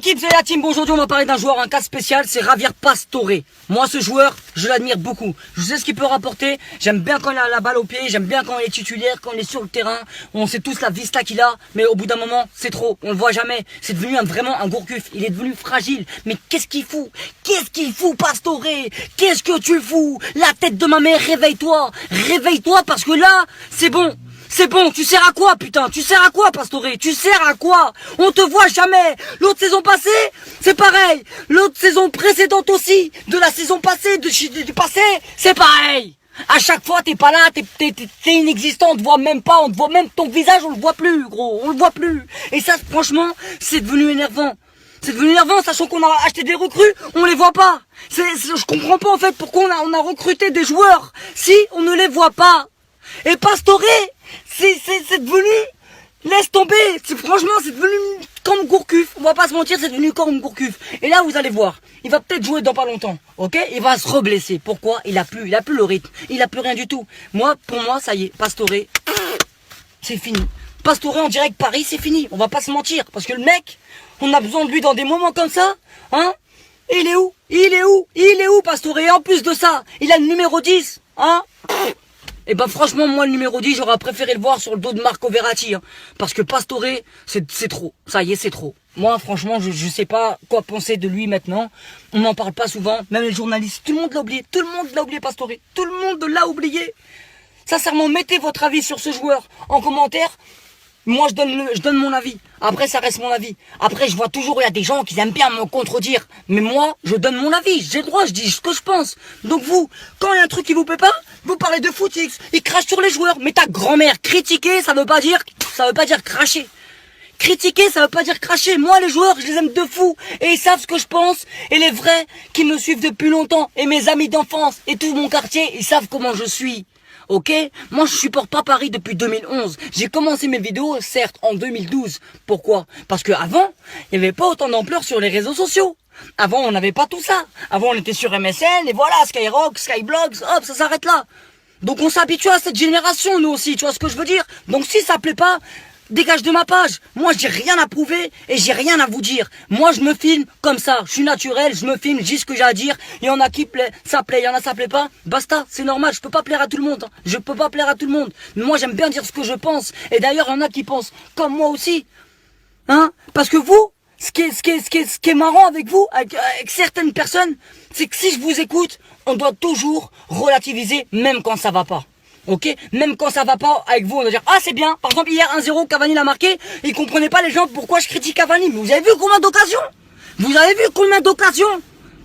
L'équipe c'est la team. Aujourd'hui on va parler d'un joueur, un cas spécial, c'est Javier Pastore. Moi ce joueur, je l'admire beaucoup. Je sais ce qu'il peut rapporter. J'aime bien quand il a la balle au pied, j'aime bien quand il est titulaire, quand il est sur le terrain. On sait tous la vista qu'il a, mais au bout d'un moment c'est trop. On le voit jamais. C'est devenu vraiment un gourcuff. Il est devenu fragile. Mais qu'est-ce qu'il fout? Qu'est-ce qu'il fout Pastore? Qu'est-ce que tu fous? La tête de ma mère, réveille-toi. Réveille-toi parce que là, c'est bon. C'est bon, tu sers à quoi putain? Tu sers à quoi Pastore? Tu sers à quoi? On te voit jamais. L'autre saison passée, c'est pareil. L'autre saison précédente aussi, de la saison passée, du passé, c'est pareil. À chaque fois t'es pas là, t'es inexistant, on te voit même pas, on te voit même ton visage, on le voit plus gros, on le voit plus. Et ça franchement, c'est devenu énervant. C'est devenu énervant, sachant qu'on a acheté des recrues, on les voit pas. Je comprends pas en fait pourquoi on a recruté des joueurs si on ne les voit pas. Et Pastore, c'est devenu, laisse tomber, franchement c'est devenu comme Gourcuff, on va pas se mentir, c'est devenu comme Gourcuff. Et là vous allez voir, il va peut-être jouer dans pas longtemps, ok? Il va se reblesser, pourquoi? Il a plus le rythme, il a plus rien du tout. Pour moi, ça y est, Pastore, c'est fini. Pastore en direct Paris, c'est fini, on va pas se mentir, parce que le mec, on a besoin de lui dans des moments comme ça, hein? Et il est où? Il est où Pastore? Et en plus de ça, il a le numéro 10, hein? Et bah franchement moi le numéro 10 j'aurais préféré le voir sur le dos de Marco Verratti hein, parce que Pastore c'est trop, ça y est c'est trop. Moi franchement je sais pas quoi penser de lui maintenant. On n'en parle pas souvent, même les journalistes, tout le monde l'a oublié, Pastore, tout le monde l'a oublié. Sincèrement mettez votre avis sur ce joueur en commentaire. Moi je donne mon avis. Après ça reste mon avis. Après je vois toujours il y a des gens qui aiment bien me contredire. Mais moi je donne mon avis. J'ai le droit, je dis ce que je pense. Donc vous, quand il y a un truc qui vous plaît pas, vous parlez de footix, il crache sur les joueurs. Mais ta grand-mère, critiquer ça veut pas dire cracher. Critiquer ça veut pas dire cracher. Moi les joueurs je les aime de fou. Et ils savent ce que je pense. Et les vrais qui me suivent depuis longtemps. Et mes amis d'enfance et tout mon quartier, ils savent comment je suis. Ok, moi je supporte pas Paris depuis 2011. J'ai commencé mes vidéos, certes, en 2012. Pourquoi? Parce que avant, il n'y avait pas autant d'ampleur sur les réseaux sociaux. Avant, on n'avait pas tout ça. Avant, on était sur MSN, et voilà, Skyrock, Skyblogs, hop, ça s'arrête là. Donc on s'habitue à cette génération, nous aussi, tu vois ce que je veux dire? Donc si ça plaît pas, dégage de ma page. Moi, j'ai rien à prouver et j'ai rien à vous dire. Moi, je me filme comme ça. Je suis naturel, je me filme, je dis ce que j'ai à dire. Il y en a qui ça plaît, il y en a ça plaît pas. Basta, c'est normal. Je peux pas plaire à tout le monde. Hein. Je peux pas plaire à tout le monde. Mais moi, j'aime bien dire ce que je pense. Et d'ailleurs, il y en a qui pensent comme moi aussi. Hein? Parce que vous, ce qui est marrant avec vous, avec certaines personnes, c'est que si je vous écoute, on doit toujours relativiser, même quand ça va pas. Ok, même quand ça va pas avec vous, on va dire ah c'est bien. Par exemple hier 1-0 Cavani l'a marqué, ils comprenaient pas les gens pourquoi je critique Cavani. Mais vous avez vu combien d'occasions? Vous avez vu combien d'occasions?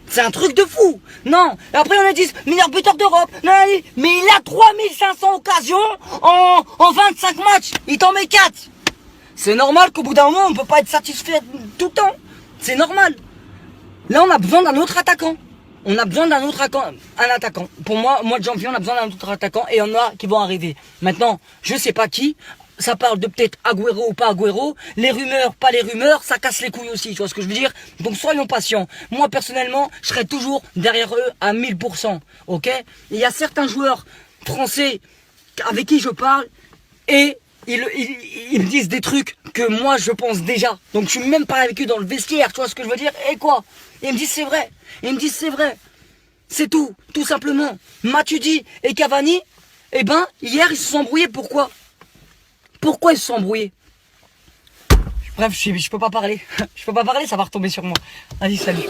C'est un truc de fou. Non. Et après on a dit meilleur buteur d'Europe. Non, mais il a 3500 occasions en 25 matchs. Il t'en met 4. C'est normal qu'au bout d'un moment on peut pas être satisfait tout le temps. C'est normal. Là on a besoin d'un autre attaquant. On a besoin d'un autre attaquant. Pour moi, au mois de janvier, on a besoin d'un autre attaquant et il y en a qui vont arriver. Maintenant, je sais pas qui. Ça parle de peut-être Agüero ou pas Agüero. Les rumeurs, pas les rumeurs, ça casse les couilles aussi. Tu vois ce que je veux dire? Donc soyons patients. Moi, personnellement, je serai toujours derrière eux à 1000%. Ok? Il y a certains joueurs français avec qui je parle et ils me disent des trucs que moi je pense déjà. Donc je suis même pas avec eux dans le vestiaire, tu vois ce que je veux dire? Et quoi? Ils me disent c'est vrai. Ils me disent c'est vrai. C'est tout simplement. Matuidi et Cavani, eh ben, hier ils se sont embrouillés, pourquoi? Pourquoi ils se sont embrouillés? Bref, je peux pas parler. Je peux pas parler, ça va retomber sur moi. Allez, salut.